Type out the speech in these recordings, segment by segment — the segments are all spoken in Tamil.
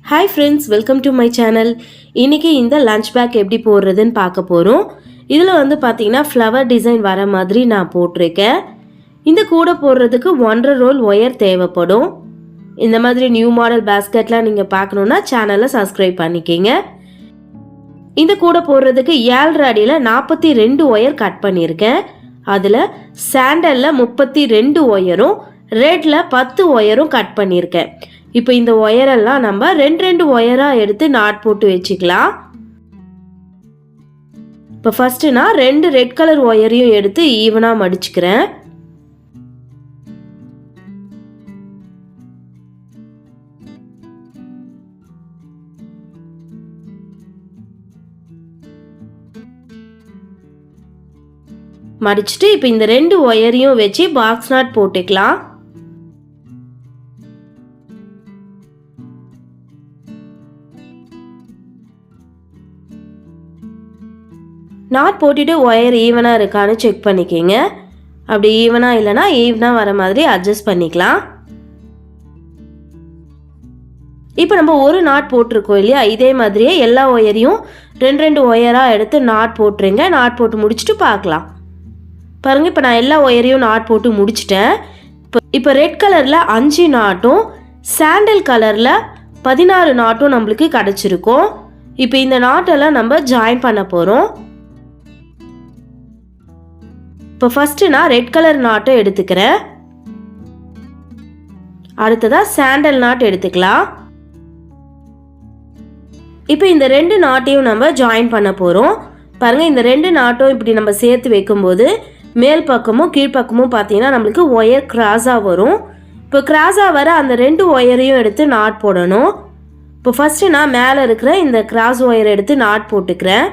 Hi friends, welcome to my channel. இன்னைக்கு இந்த லஞ்ச் பேக் எப்படி போடுறதுன்னு பார்க்க போறோம். இதுல வந்து பாத்தீங்கன்னா ஃப்ளவர் டிசைன் வர மாதிரி நான் போட்டிருக்கேன். இந்த கூட போடுறதுக்கு 1.5 ரோல் ஒயர் தேவைப்படும். இந்த மாதிரி நியூ மாடல் பாஸ்கெட்லாம் நீங்க பார்க்கணும்னா சேனலை சப்ஸ்கிரைப் பண்ணிக்கங்க. இந்த கூட போடுறதுக்கு 7.5 அடியில 42 ஒயர் கட் பண்ணியிருக்கேன். அதுல சாண்டல்ல 32 ஒயரும் ரெட்ல 10 ஒயரும் கட் பண்ணியிருக்கேன். இப்போ இந்த ஒயரெல்லாம் நம்ம ரெண்டு ஒயரா எடுத்து நாட் போட்டு வச்சுக்கலாம். இப்போ ஃபர்ஸ்ட் நான் 2 ரெட் கலர் ஒயரையும் எடுத்து ஈவனா மடிச்சுக்கிறேன். மடிச்சுட்டு இப்போ இந்த 2 ஒயரையும் வச்சு பாக்ஸ் நாட் போட்டுக்கலாம். நாட் போட்டுட்டு ஒயர் ஈவனாக இருக்கான்னு செக் பண்ணிக்கோங்க. அப்படி ஈவனாக இல்லைனா ஈவனாக வர மாதிரி அட்ஜஸ்ட் பண்ணிக்கலாம். இப்போ நம்ம ஒரு நாட் போட்டிருக்கோம் இல்லையா, இதே மாதிரியே எல்லா ஒயரையும் 2 ஒயராக எடுத்து நாட் போட்டுருங்க. நாட் போட்டு முடிச்சுட்டு பார்க்கலாம். பாருங்கள், இப்போ நான் எல்லா ஒயரையும் நாட் போட்டு முடிச்சிட்டேன். இப்போ ரெட் கலரில் 5 நாட்டும் சாண்டல் கலரில் 16 நாட்டும் நம்மளுக்கு கிடச்சிருக்கும். இப்போ இந்த நாட்டெல்லாம் நம்ம ஜாயின் பண்ண போகிறோம். இப்போ ஃபர்ஸ்ட் நான் ரெட் கலர் நாட்டை எடுத்துக்கிறேன். அடுத்ததா சாண்டல் நாட் எடுத்துக்கலாம். இப்போ இந்த 2 நாட்டையும் நம்ம ஜாயின் பண்ண போறோம். பாருங்க, இந்த 2 நாட்டும் இப்படி நம்ம சேர்த்து வைக்கும்போது மேல் பக்கமும் கீழ்ப்பக்கமும் பார்த்தீங்கன்னா நம்மளுக்கு ஒயர் கிராஸாக வரும். இப்போ கிராஸாக வர அந்த 2 ஒயரையும் எடுத்து நாட் போடணும். இப்போ ஃபர்ஸ்ட் நான் மேலே இருக்கிற இந்த கிராஸ் ஒயர் எடுத்து நாட் போட்டுக்கிறேன்.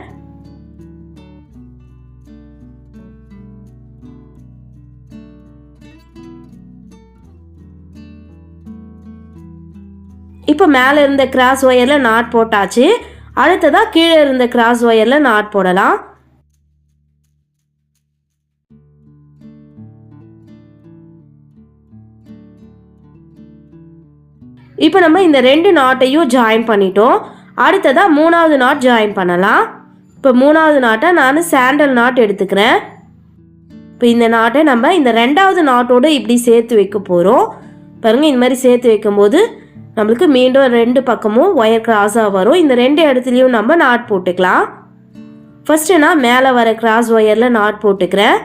இப்போ மேலே இருந்த கிராஸ் ஒயரில் நாட் போட்டாச்சு. அடுத்ததாக கீழே இருந்த கிராஸ் ஒயரில் நாட் போடலாம். இப்போ நம்ம இந்த 2 நாட்டையும் ஜாயின் பண்ணிட்டோம். அடுத்ததாக 3வது நாட் ஜாயின் பண்ணலாம். இப்போ 3வது நாட்டை நான் சாண்டல் நாட் எடுத்துக்கிறேன். இப்போ இந்த நாட்டை நம்ம இந்த 2வது நாட்டோடு இப்படி சேர்த்து வைக்க போகிறோம். பாருங்கள், இந்த மாதிரி சேர்த்து வைக்கும்போது நம்மளுக்கு மீண்டும் 2 பக்கமும் ஒயர் கிராஸாக வரும். இந்த 2 இடத்துலையும் நம்ம நாட் போட்டுக்கலாம். ஃபர்ஸ்ட்டு நான் மேலே வர கிராஸ் ஒயரில் நாட் போட்டுக்கிறேன்.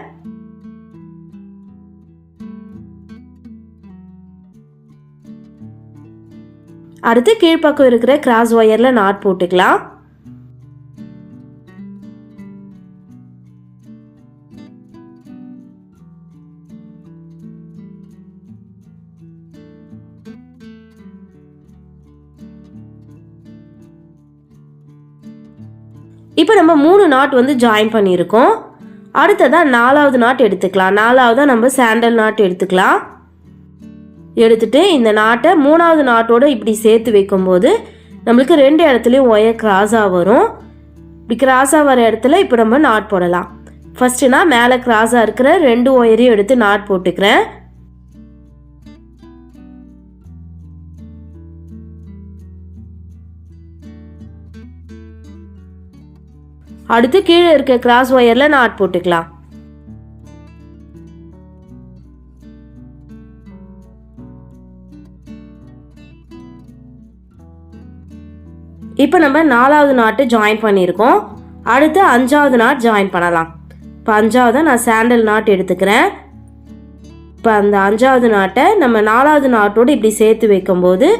அடுத்து கீழ்ப்பக்கம் இருக்கிற கிராஸ் ஒயரில் நாட் போட்டுக்கலாம். இப்போ நம்ம 3 நாட் வந்து ஜாயின் பண்ணியிருக்கோம். அடுத்ததாக 4வது நாட் எடுத்துக்கலாம். 4வதாக நம்ம சாண்டல் நாட் எடுத்துக்கலாம். எடுத்துட்டு இந்த நாட்டை 3வது நாட்டோடு இப்படி சேர்த்து வைக்கும்போது நம்மளுக்கு 2 இடத்துலையும் ஒயர் கிராஸாக வரும். இப்படி கிராஸாக வர இடத்துல இப்போ நம்ம நாட் போடலாம். ஃபர்ஸ்ட்டு நான் மேலே கிராஸாக இருக்கிற 2 ஒயரையும் எடுத்து நாட் போட்டுக்கிறேன். அடுத்து கீழே இருக்க கிராஸ் ஒயரில் நாட் போட்டுக்கலாம். இப்போ நம்ம 4வது நாட்டு ஜாயின் பண்ணியிருக்கோம். அடுத்து 5வது நாட் ஜாயின் பண்ணலாம். இப்போ 5வது நான் சாண்டல் நாட் எடுத்துக்கிறேன். இப்போ அந்த 5வது நாட்டை நம்ம 4வது நாட்டோடு இப்படி சேர்த்து வைக்கும்போது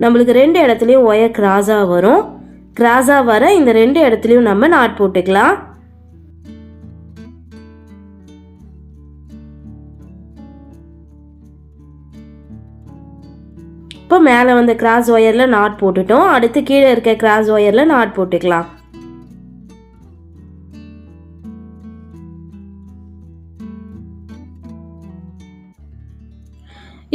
நம்மளுக்கு 2 இடத்துலையும் ஒயர் கிராஸாக வரும். கிராஸாக வர இந்த 2 இடத்துலையும் நம்ம நாட் போட்டுக்கலாம். இப்போ மேலே வந்து கிராஸ் ஒயரில் நாட் போட்டுட்டோம். அடுத்து கீழே இருக்க கிராஸ் ஒயரில் நாட் போட்டுக்கலாம்.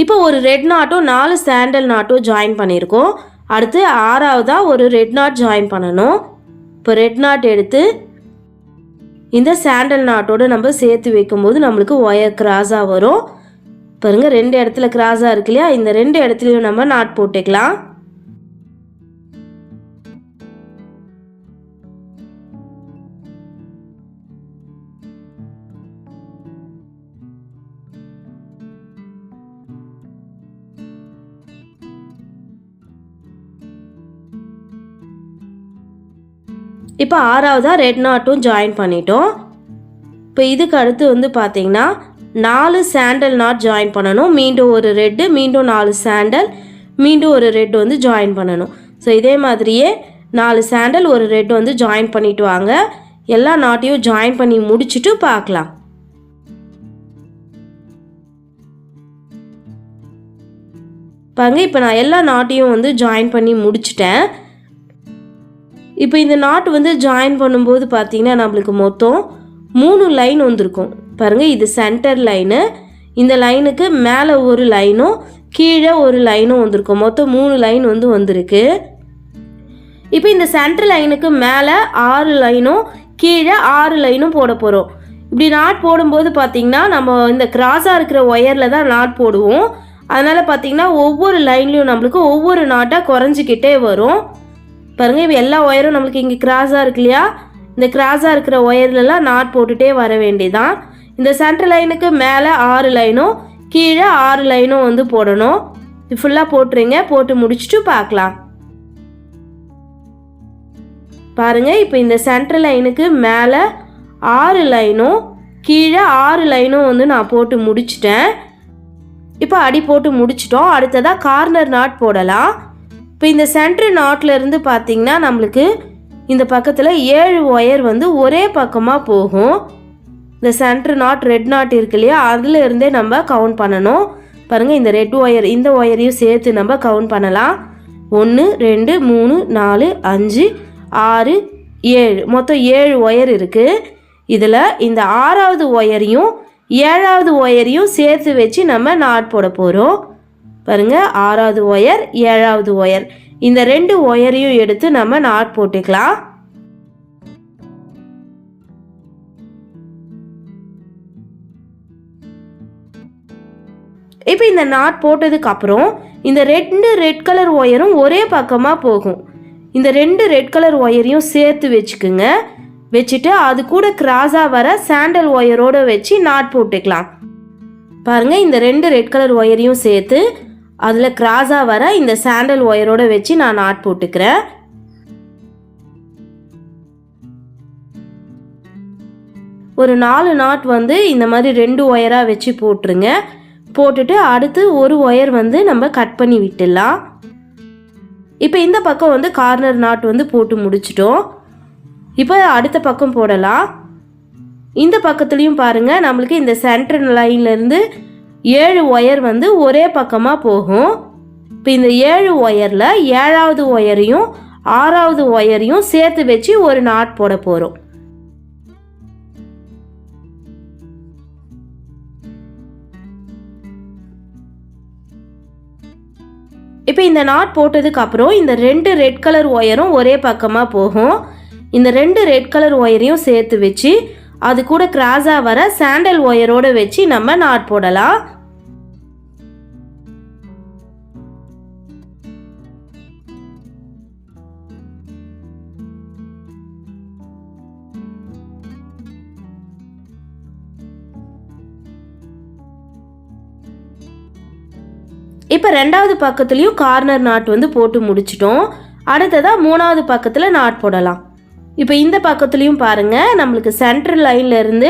இப்போ ஒரு ரெட் நாட்டும் 4 சாண்டல் நாட்டும் ஜாயின் பண்ணியிருக்கோம். அடுத்து 6வதாக ஒரு ரெட் நாட் ஜாயின் பண்ணணும். இப்போ ரெட் நாட் எடுத்து இந்த சாண்டல் நாட்டோடு நம்ம சேர்த்து வைக்கும்போது நம்மளுக்கு ஒயர் கிராஸாக வரும். பாருங்க, 2 இடத்துல கிராஸாக இருக்கு இல்லையா, இந்த 2 இடத்துலையும் நம்ம நாட் போட்டுக்கலாம். இப்போ ஆறாவதாக ரெட் நாட்டும் ஜாயின் பண்ணிட்டோம். இப்போ இதுக்கு அடுத்து வந்து பார்த்திங்கன்னா 4 சாண்டல் நாட் ஜாயின் பண்ணணும். மீண்டும் ஒரு ரெட்டு, மீண்டும் 4 சாண்டல், மீண்டும் ஒரு ரெட் வந்து ஜாயின் பண்ணணும். ஸோ இதே மாதிரியே 4 சாண்டல் ஒரு ரெட் வந்து ஜாயின் பண்ணிட்டு வாங்க. எல்லா நாட்டையும் ஜாயின் பண்ணி முடிச்சுட்டு பார்க்கலாம். பாருங்க, இப்போ நான் எல்லா நாட்டையும் வந்து ஜாயின் பண்ணி முடிச்சிட்டேன். இப்போ இந்த நாட் வந்து ஜாயின் பண்ணும்போது பார்த்தீங்கன்னா நம்மளுக்கு மொத்தம் 3 லைன் வந்திருக்கும். பாருங்கள், இது சென்டர் லைனு, இந்த லைனுக்கு மேலே ஒரு லைனும் கீழே ஒரு லைனும் வந்திருக்கும். மொத்தம் 3 லைன் வந்து வந்திருக்கு. இப்போ இந்த சென்டர் லைனுக்கு மேலே 6 லைனும் கீழே 6 லைனும் போட போகிறோம். இப்படி நாட் போடும்போது பார்த்திங்கன்னா நம்ம இந்த கிராஸாக இருக்கிற ஒயரில் தான் நாட் போடுவோம். அதனால் பார்த்திங்கன்னா ஒவ்வொரு லைன்லேயும் நம்மளுக்கு ஒவ்வொரு நாட்டாக குறைஞ்சிக்கிட்டே வரும். பாருங்கள், இப்போ எல்லா ஒயரும் நம்மளுக்கு இங்கே கிராஸாக இருக்கு இல்லையா, இந்த கிராஸாக இருக்கிற ஒயர்லலாம் நாட் போட்டுகிட்டே வர வேண்டியதான். இந்த சென்டர் லைனுக்கு மேலே 6 லைனும் கீழே 6 லைனும் வந்து போடணும். ஃபுல்லாக போட்டுருங்க. போட்டு முடிச்சுட்டு பார்க்கலாம். பாருங்கள், இப்போ இந்த சென்டர் லைனுக்கு மேலே 6 லைனும் கீழே 6 லைனும் வந்து நான் போட்டு முடிச்சிட்டேன். இப்போ அடி போட்டு முடிச்சிட்டோம். அடுத்ததாக கார்னர் நாட் போடலாம். இப்போ இந்த சென்டர் நாட்லேருந்து பார்த்திங்கன்னா நம்மளுக்கு இந்த பக்கத்தில் 7 ஒயர் வந்து ஒரே பக்கமாக போகும். இந்த சென்டர் நாட் ரெட் நாட் இருக்கு இல்லையா, அதில் இருந்தே நம்ம கவுண்ட் பண்ணணும். பாருங்கள், இந்த ரெட் ஒயர் இந்த ஒயரையும் சேர்த்து நம்ம கவுண்ட் பண்ணலாம். 1 2 3 4 5 6 7, மொத்தம் 7 ஒயர் இருக்குது. இதில் இந்த 6வது ஒயரையும் 7வது ஒயரையும் சேர்த்து வச்சு நம்ம நாட் போட போகிறோம். பாருங்கள், 6வது ஒயர் 7வது ஒயர், இந்த 2 ஒயரையும் எடுத்து நம்ம நாட் போட்டுக்கலாம். இப்போ இந்த நாட் போட்டதுக்கப்புறம் இந்த 2 ரெட் கலர் ஒயரும் ஒரே பக்கமாக போகும். இந்த 2 ரெட் கலர் ஒயரையும் சேர்த்து வச்சுக்குங்க. வச்சுட்டு அது கூட கிராஸாக வர சாண்டல் ஒயரோடு வச்சு நாட் போட்டுக்கலாம். பாருங்கள், இந்த 2 ரெட் கலர் ஒயரையும் சேர்த்து அதில் கிராஸாக வர இந்த சாண்டல் ஒயரோடு வச்சு நான் நாட் போட்டுக்கிறேன். ஒரு 4 நாட் வந்து இந்த மாதிரி 2 ஒயராக வச்சு போட்டுருங்க. போட்டுட்டு அடுத்து ஒரு ஒயர் வந்து நம்ம கட் பண்ணி விட்டுடலாம். இப்போ இந்த பக்கம் வந்து கார்னர் நாட் வந்து போட்டு முடிச்சிட்டோம். இப்போ அடுத்த பக்கம் போடலாம். இந்த பக்கத்துலேயும் பாருங்கள், நம்மளுக்கு இந்த சென்டர் லைன்லேருந்து 7 ஒயர் வந்து ஒரே பக்கமாக போகும். இப்போ இந்த 7 ஒயரில் 7வது ஒயரையும் 6வது ஒயரையும் சேர்த்து வச்சு ஒரு நாட் போட போகிறோம். இப்போ இந்த நாட் போட்டதுக்கப்புறம் இந்த 2 ரெட் கலர் ஒயரும் ஒரே பக்கமாக போகும். இந்த 2 ரெட் கலர் ஒயரையும் சேர்த்து வச்சு அது கூட கிராஸாக வர சாண்டல் ஒயரோடு வச்சு நம்ம நாட் போடலாம். இப்போ 2வது பக்கத்துலேயும் கார்னர் நாட் வந்து போட்டு முடிச்சிட்டோம். அடுத்ததாக 3வது பக்கத்தில் நாட் போடலாம். இப்போ இந்த பக்கத்துலேயும் பாருங்கள், நம்மளுக்கு சென்டர் லைன்லேருந்து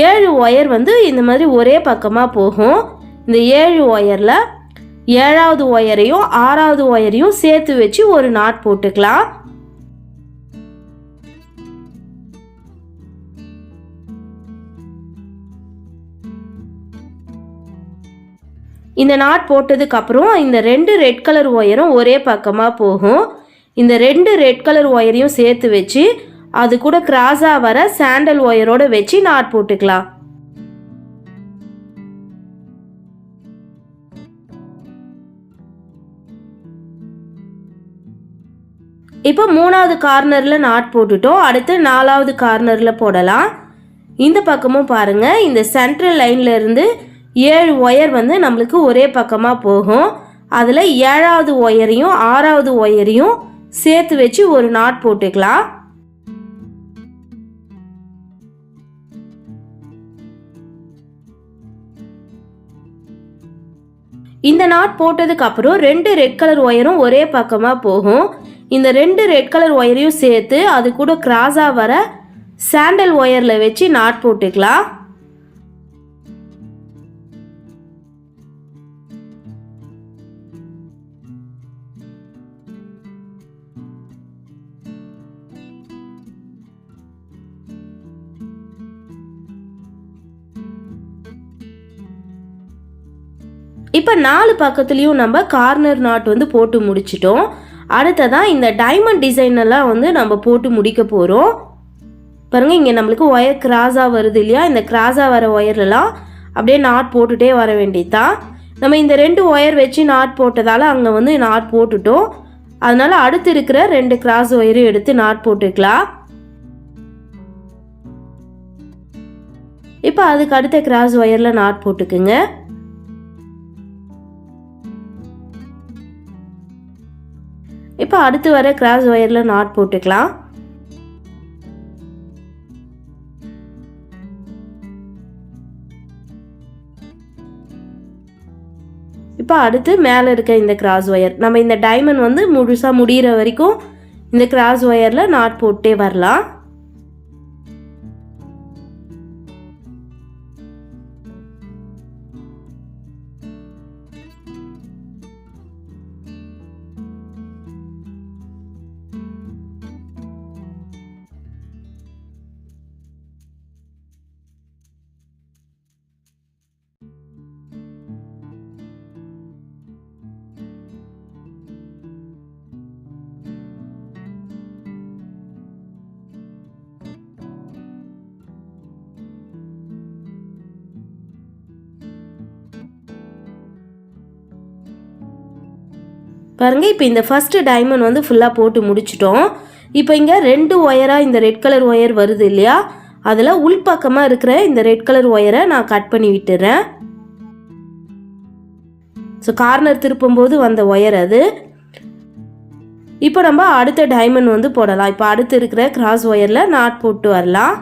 7 ஒயர் வந்து இந்த மாதிரி ஒரே பக்கமாக போகும். இந்த 7 ஒயரில் 7வது ஒயரையும் 6வது ஒயரையும் சேர்த்து வச்சு ஒரு நாட் போட்டுக்கலாம். இந்த நாட் போட்டதுக்கப்புறம் இந்த 2 ரெட் கலர் ஒயரும் ஒரே பக்கமாக போகும். இந்த 2 ரெட் கலர் ஒயரையும் சேர்த்து வச்சு அது கூட கிராஸாக வர சாண்டல் ஒயரோடு வச்சு நாட் போட்டுக்கலாம். இப்போ 3வது கார்னரில் நாட் போட்டுட்டோம். அடுத்து 4வது கார்னரில் போடலாம். இந்த பக்கமும் பாருங்கள், இந்த சென்ட்ரல் லைனில் இருந்து 7 ஒயர் வந்து நம்மளுக்கு ஒரே பக்கமாக போகும். அதில் 7வது ஒயரையும் 6வது ஒயரையும் சேர்த்து வச்சு ஒரு நாட் போட்டுக்கலாம். இந்த நாட் போட்டதுக்கு அப்புறம் 2 ரெட் கலர் ஒயரும் ஒரே பக்கமாக போகும். இந்த ரெண்டு ரெட் கலர் ஒயரையும் சேர்த்து அது கூட கிராஸாக வர சாண்டல் ஒயரில் வச்சு நாட் போட்டுக்கலாம். இப்போ 4 பக்கத்துலேயும் நம்ம கார்னர் நாட் வந்து போட்டு முடிச்சிட்டோம். அடுத்ததான் இந்த டைமண்ட் டிசைன் எல்லாம் வந்து நம்ம போட்டு முடிக்க போகிறோம். பாருங்கள், இங்கே நம்மளுக்கு ஒயர் கிராஸாக வருது இல்லையா? இந்த கிராஸாக வர ஒயர்லாம் அப்படியே நாட் போட்டுகிட்டே வர வேண்டியதுதான். நம்ம இந்த 2 ஒயர் வச்சு நாட் போட்டதால் அங்கே வந்து நாட் போட்டுட்டோம். அதனால் அடுத்து இருக்கிற 2 கிராஸ் ஒயரும் எடுத்து நாட் போட்டுக்கலாம். இப்போ அதுக்கு அடுத்த கிராஸ் ஒயரில் நாட் போட்டுக்குங்க. இப்போ அடுத்து வர கிராஸ் ஒயரில் நாட் போட்டுக்கலாம். இப்போ அடுத்து மேலே இருக்க இந்த கிராஸ் ஒயர், நம்ம இந்த டைமண்ட் வந்து முழுசாக முடிகிற வரைக்கும் இந்த கிராஸ் ஒயரில் நாட் போட்டே வரலாம். பாருங்கள், இப்போ இந்த ஃபஸ்ட்டு டைமண்ட் வந்து ஃபுல்லாக போட்டு முடிச்சிட்டோம். இப்போ இங்கே 2 ஒயராக இந்த ரெட் கலர் ஒயர் வருது இல்லையா? அதில் உள்பக்கமாக இருக்கிற இந்த ரெட் கலர் ஒயரை நான் கட் பண்ணி விட்டுறேன். ஸோ கார்னர் திருப்பும்போது வந்த ஒயர் அது. இப்போ நம்ம அடுத்த டைமண்ட் வந்து போடலாம். இப்போ அடுத்து இருக்கிற கிராஸ் ஒயரில் நாட் போட்டு வரலாம்.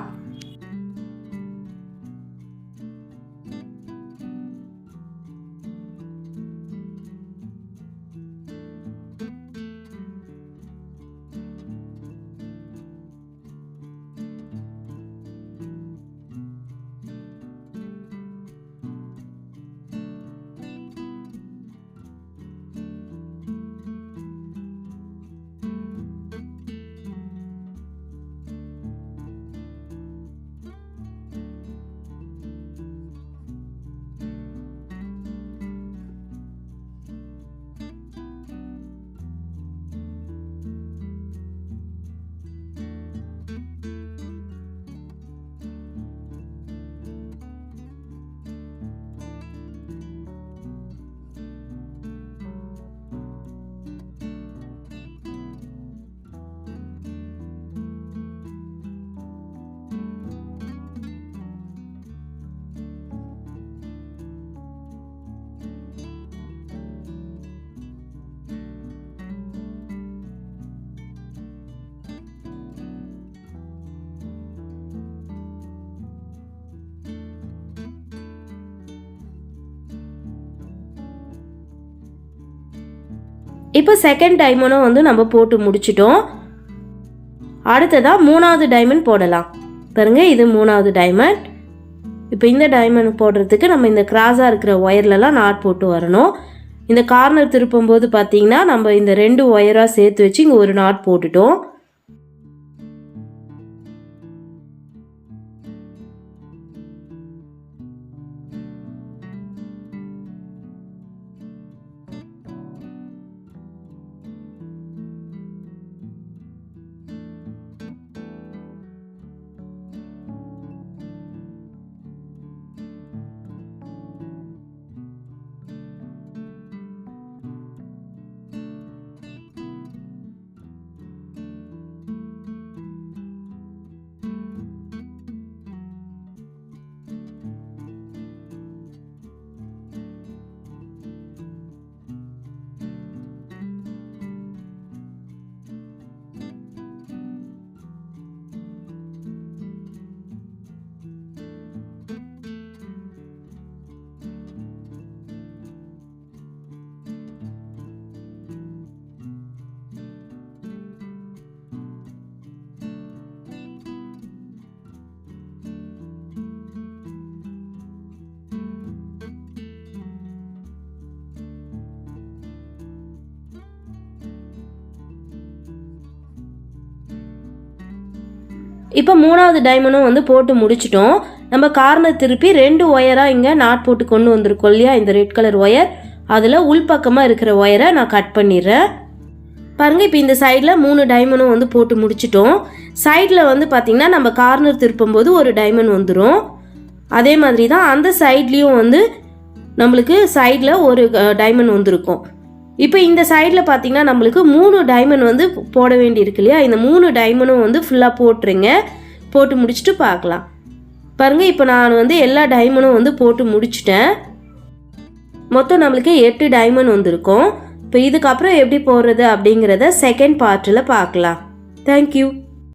இப்போ செகண்ட் டைமண்டும் வந்து நம்ம போட்டு முடிச்சிட்டோம். அடுத்ததாக 3வது டைமண்ட் போடலாம். பாருங்க, இது 3வது டைமண்ட். இப்போ இந்த டைமண்ட் போடுறதுக்கு நம்ம இந்த கிராஸாக இருக்கிற ஒயர்லலாம் நாட் போட்டு வரணும். இந்த கார்னர் திருப்பும்போது பார்த்தீங்கன்னா நம்ம இந்த 2 ஒயராக சேர்த்து வச்சு இங்கே ஒரு நாட் போட்டுட்டோம். இப்போ 3வது டைமண்டும் வந்து போட்டு முடிச்சிட்டோம். நம்ம கார்னர் திருப்பி 2 ஒயராக இங்கே நாட் போட்டு கொண்டு வந்திருக்கோம் இல்லையா, இந்த ரெட் கலர் ஒயர், அதில் உள்பக்கமாக இருக்கிற ஒயரை நான் கட் பண்ணிடுறேன். பாருங்கள், இப்போ இந்த சைடில் 3 டைமண்டும் வந்து போட்டு முடிச்சிட்டோம். சைடில் வந்து பார்த்திங்கன்னா நம்ம கார்னர் திருப்பும் போது ஒரு டைமண்ட் வந்துடும். அதே மாதிரி தான் அந்த சைட்லேயும் வந்து நம்மளுக்கு சைடில் ஒரு டைமண்ட் வந்துருக்கும். இப்போ இந்த சைடில் பார்த்திங்கன்னா நம்மளுக்கு 3 டைமண்ட் வந்து போட வேண்டி இருக்கு இல்லையா, இந்த 3 டைமண்டும் வந்து ஃபுல்லாக போட்டுருங்க. போட்டு முடிச்சுட்டு பார்க்கலாம். பாருங்கள், இப்போ நான் வந்து எல்லா டைமண்டும் வந்து போட்டு முடிச்சிட்டேன். மொத்தம் நம்மளுக்கு 8 டைமண்ட் வந்திருக்கும். இப்போ இதுக்கப்புறம் எப்படி போடுறது அப்படிங்கிறத செகண்ட் பார்ட்டில் பார்க்கலாம். தேங்க்யூ.